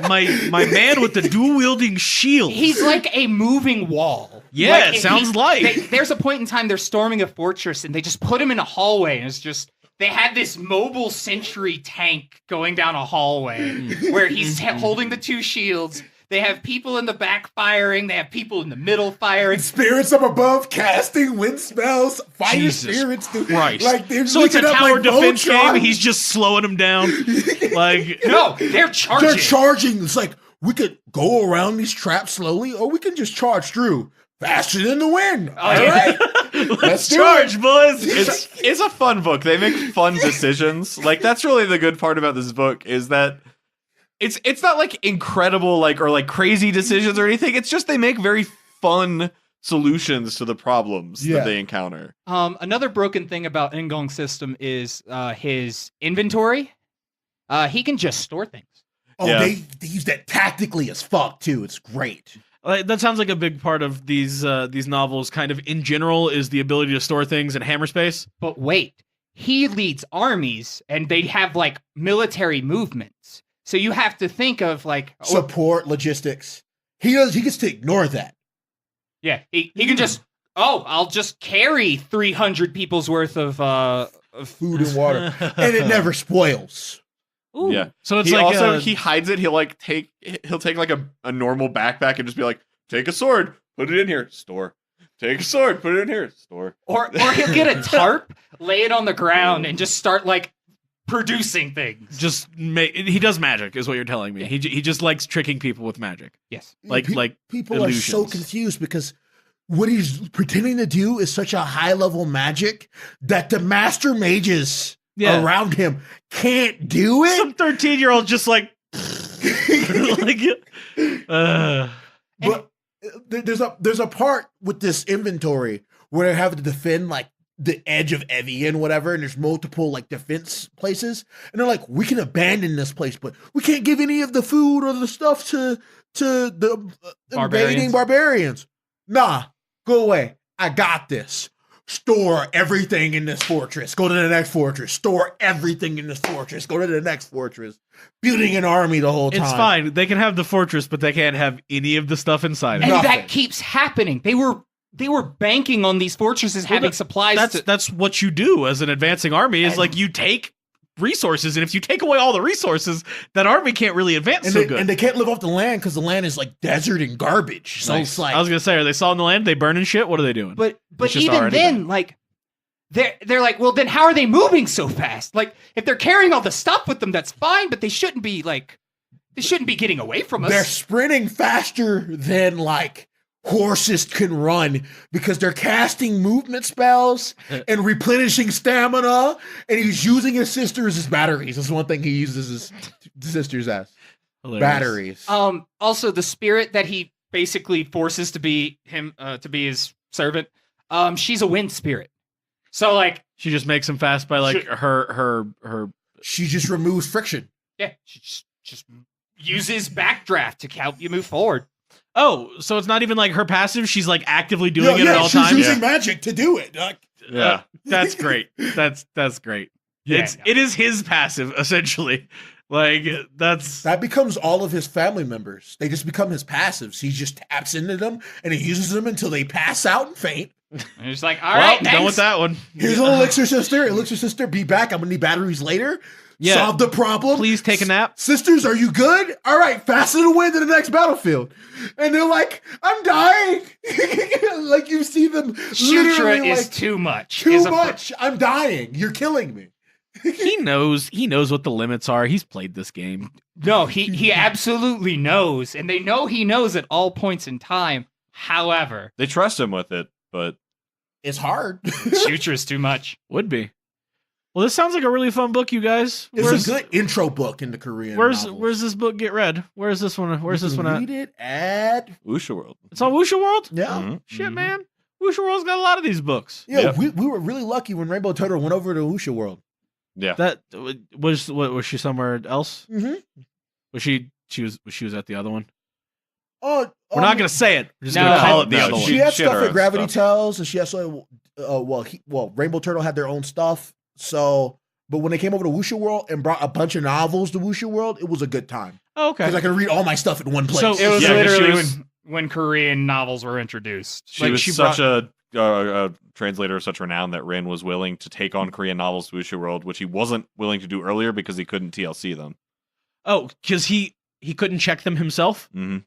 My man with the dual wielding shield. he's like a moving wall. Yeah, it sounds like. There's a point in time they're storming a fortress, and they just put him in a hallway, and it's just. They had this mobile sentry tank going down a hallway where he's holding the 2 shields. They have people in the back firing. They have people in the middle firing. Spirits up above casting wind spells. Fire Jesus spirits. Christ. Like they're So it's a looking up tower like defense Voltron. game. He's just slowing him down. Like No, they're charging. They're charging. It's like we could go around these traps slowly, or we can just charge through faster than the wind. Oh, All yeah. right, let's do charge, it. boys. It's a fun book. They make fun decisions. Like that's really the good part about this book is that it's not like incredible like or like crazy decisions or anything. It's just they make very fun solutions to the problems Yeah. that they encounter. Another broken thing about Ngong's system is his inventory. He can just store things. Oh, Yeah. they use that tactically as fuck too. It's great. That sounds like a big part of these novels, kind of in general, is the ability to store things in hammer space. But wait, he leads armies, and they have like military movements. So you have to think of like, Support logistics. He gets to ignore that. yeah, he can just. Oh, I'll just carry 300 people's worth of Food and water, and it never spoils. Ooh. Yeah. So it's He like also he hides it. He'll take like a normal backpack and just be like, take a sword, put it in here, store. Take a sword, put it in here, store. or he'll get a tarp, lay it on the ground, and just start like producing things. he does magic, is what you're telling me. He just likes tricking people with magic. Yes. Like People are so illusions. confused because what he's pretending to do is such a high level magic that the master mages around him can't do it. Some 13-year-old just like But there's a part with this inventory where they have to defend like the edge of Evian, whatever, and there's multiple like defense places, and they're like, we can abandon this place, but we can't give any of the food or the stuff to the invading barbarians. Nah, go away. I got this. Store everything in this fortress. Go to the next fortress. Store everything in this fortress. Go to the next fortress. Building an army the whole time. it's fine. They can have the fortress, but they can't have any of the stuff inside of And it. Nothing. that keeps happening. They were banking on these fortresses having supplies. That's what you do as an advancing army. Is like you take resources, and if you take away all the resources, that army can't really advance And, so they, good. and they can't live off the land because the land is like desert and garbage. So Nice. it's like I was gonna say, are they sawing the land? They burning shit? What are they doing? But It's just even already then, bad. like they're like, well, then how are they moving so fast? Like if they're carrying all the stuff with them, that's fine, but they shouldn't be getting away from us. they're sprinting faster than like horses can run because they're casting movement spells and replenishing stamina, and he's using his sisters as batteries. That's one thing he uses his sisters as Hilarious. batteries. Also the spirit that he basically forces to be him to be his servant. She's a wind spirit. So like She just makes him fast by like She- her. She just removes friction. yeah, she just uses backdraft to help you move forward. Oh, so it's not even like her passive. She's like actively doing it at all she's times. using magic to do it. Like, Yeah. That's great. That's great. Yeah, It is his passive essentially. Like that's that becomes all of his family members. They just become his passives. He just taps into them and he uses them until they pass out and faint. And it's like, all well right, done thanks. with that one. Here's an elixir sister. Elixir sister, be back. I'm gonna need batteries later. Yeah. Solve the problem. Please take a nap. Sisters, are you good? All right, fasten away to the next battlefield. And they're like, I'm dying. Like you see them Shutra literally is like, too much. too Is a- much. I'm dying. You're killing me. He knows what the limits are. He's played this game. No, he absolutely knows, and they know he knows at all points in time. However, They trust him with it, but It's hard. Shutra is too much. Would be. Well, this sounds like a really fun book, you guys. It's a good intro book into Korean. novels. Where's this book get read? Where's this one? Where's You this can one at? read it at Wuxia World. It's on Wuxia World? yeah. Mhm. Shit, Mhm. man. Wuxia World's got a lot of these books. Yeah, Yep. we were really lucky when Rainbow Turtle went over to Wuxia World. Yeah. That was she somewhere else? Mm-hmm. She was at the other one. Oh, We're not gonna say it. We're just No, gonna call it the no, other She one. had She had stuff her at own Gravity stuff. Tells, and she also, Rainbow Turtle had their own stuff. So, but when they came over to Wuxia World and brought a bunch of novels to Wuxia World, it was a good time Oh, okay. because I could read all my stuff in one place. So- It was Yeah, 'cause she literally was- when Korean novels were introduced. She Like, was she such a translator of such renown that Rin was willing to take on Korean novels to Wuxia World, which he wasn't willing to do earlier because he couldn't TLC them. Oh, because he couldn't check them himself. Mm-hmm.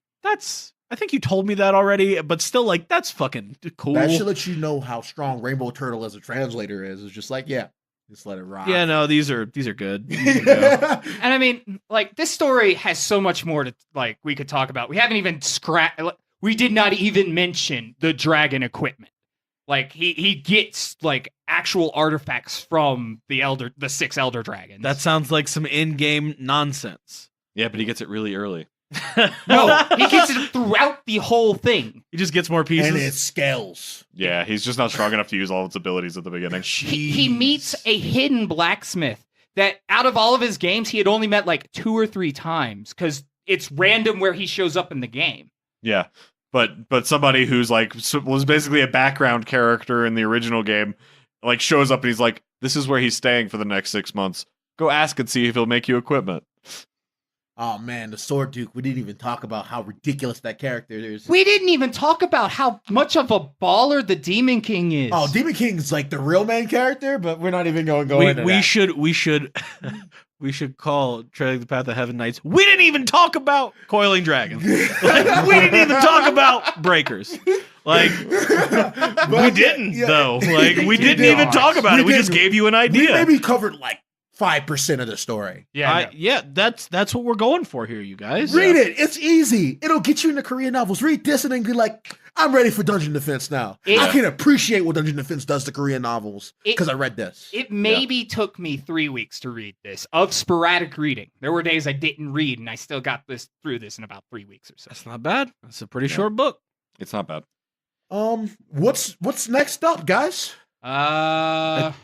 I think you told me that already, but still, like, that's fucking cool. That should let you know how strong Rainbow Turtle as a translator is. It's just like, yeah, just let it rock. Yeah, no, these are good. These are good. And I mean, like, this story has so much more to, like, we could talk about. We haven't even we did not even mention the dragon equipment. Like, he gets, like, actual artifacts from the 6 elder dragons. That sounds like some in-game nonsense. Yeah, but he gets it really early. no, he gets it throughout the whole thing. He just gets more pieces. and it scales. Yeah, he's just not strong enough to use all its abilities at the beginning. He meets a hidden blacksmith that out of all of his games, he had only met like 2 or 3 times because it's random where he shows up in the game. Yeah, but somebody who's like was basically a background character in the original game, like shows up and he's like, "This is where he's staying for the next 6 months. Go ask and see if he'll make you equipment." Oh man, the Sword Duke. We didn't even talk about how ridiculous that character is. We didn't even talk about how much of a baller the Demon King is. Oh, Demon King's like the real main character, but we're not even going to go into we that. should we should call Trailing the Path of Heaven Knights. We didn't even talk about Coiling Dragons. Like, we didn't even talk about Breakers. Like we didn't though. Like we didn't did. even talk about We it. We just didn't. gave you an We idea. maybe covered like 5% of the story. yeah. no. Yeah, that's what we're going for here, you guys. Read it. It's easy. It'll get you into Korean novels. Read this and then be like, I'm ready for Dungeon Defense now. Yeah. I can appreciate what Dungeon Defense does to Korean novels It- because I read this. It maybe took me 3 weeks to read this of sporadic reading. There were days I didn't read, and I still got through this in about 3 weeks or so. That's not bad. That's a pretty short book. It's not bad. What's next up, guys?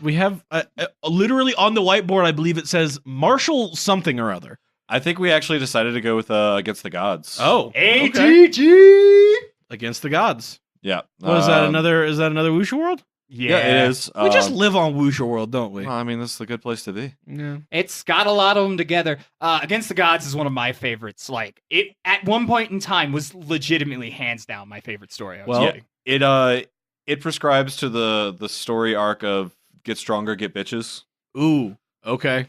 We have literally on the whiteboard, I believe it says Marshall something or other. I think we actually decided to go with Against the Gods. Oh, okay. AGG! Against the Gods. Yeah. What is that? Is that another Wuxia World? Yeah, it is. We just live on Wuxia World, don't we? Well, I mean, this is a good place to be. Yeah. It's got a lot of them together. Against the Gods is one of my favorites. Like, it at one point in time was legitimately hands down my favorite story. I was Well, reading. It prescribes to the story arc of get stronger, get bitches. Ooh, okay.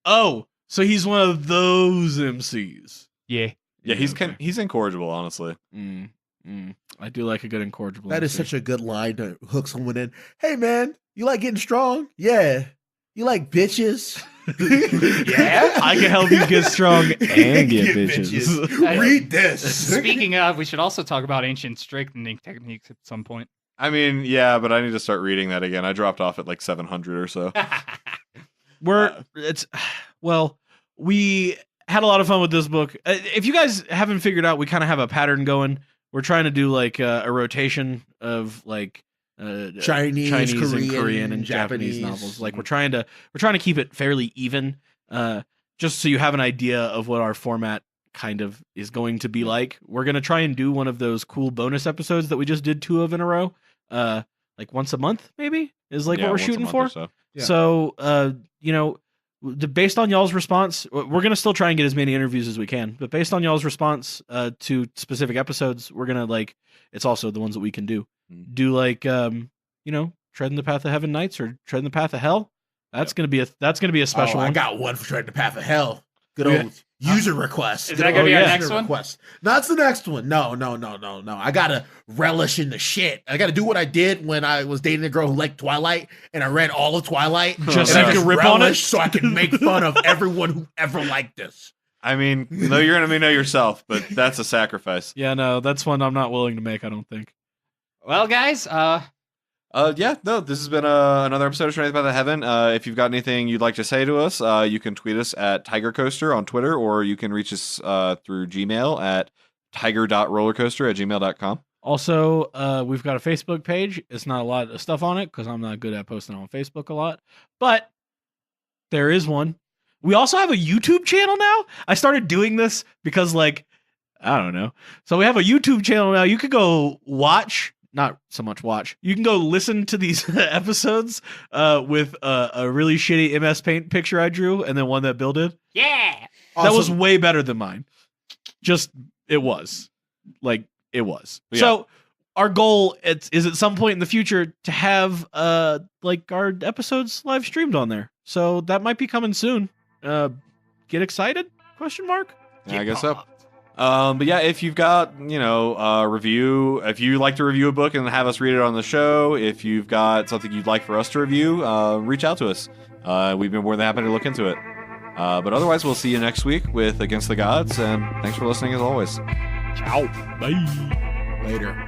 Oh, so he's one of those MCs. Yeah. Yeah, okay. he's incorrigible, honestly. I do like a good incorrigible. That is MC. such a good line to hook someone in. Hey man, you like getting strong? Yeah. You like bitches? Yeah, I can help you get strong and get bitches. Read this. Speaking of, we should also talk about ancient strengthening techniques at some point. I mean, yeah, but I need to start reading that again. I dropped off at like 700 or so. We had a lot of fun with this book. If you guys haven't figured out, we kind of have a pattern going. We're trying to do like a rotation of like Chinese and Korean and Japanese novels. Like we're trying to keep it fairly even, just so you have an idea of what our format kind of is going to be like. We're gonna try and do one of those cool bonus episodes that we just did 2 of in a row, like once a month maybe is like what we're shooting for. So. Yeah. So based on y'all's response, we're gonna still try and get as many interviews as we can. But based on y'all's response to specific episodes, we're gonna like it's also the ones that we can do. Do like treading the path of heaven nights or treading the path of hell. That's gonna be a special one. I got one for treading the path of hell. Good old user request. Is that gonna be our next user one? request. No, that's the next one. No. I gotta relish in the shit. I gotta do what I did when I was dating a girl who liked Twilight, and I read all of Twilight. Just and so I you can rip on it? so I can make fun of everyone who ever liked this. I mean, no, you're gonna know yourself, but that's a sacrifice. Yeah, no, that's one I'm not willing to make. I don't think. Well, guys, This has been another episode of Strength by the Heaven. If you've got anything you'd like to say to us, you can tweet us at TigerCoaster on Twitter, or you can reach us through Gmail at tiger.rollercoaster@gmail.com. Also, we've got a Facebook page. It's not a lot of stuff on it because I'm not good at posting on Facebook a lot, but there is one. We also have a YouTube channel now. I started doing this because, like, I don't know. So we have a YouTube channel now. You could go watch. Not so much watch. You can go listen to these episodes with a really shitty MS Paint picture I drew and then one that Bill did. yeah. That was way better than mine. It was. Yeah. So our goal is at some point in the future to have like our episodes live streamed on there. So that might be coming soon. Get excited? Question mark? Yeah, I guess so. But yeah, if you've got, a review, if you like to review a book and have us read it on the show, if you've got something you'd like for us to review, reach out to us. We've been more than happy to look into it. But otherwise, we'll see you next week with Against the Gods, and thanks for listening as always. Ciao. Bye. Later.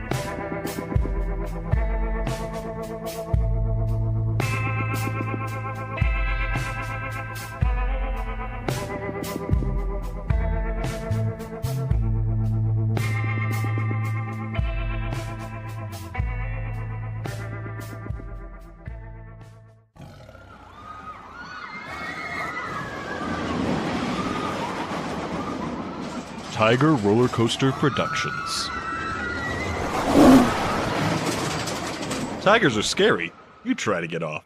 Tiger Rollercoaster Productions. Tigers are scary. You try to get off.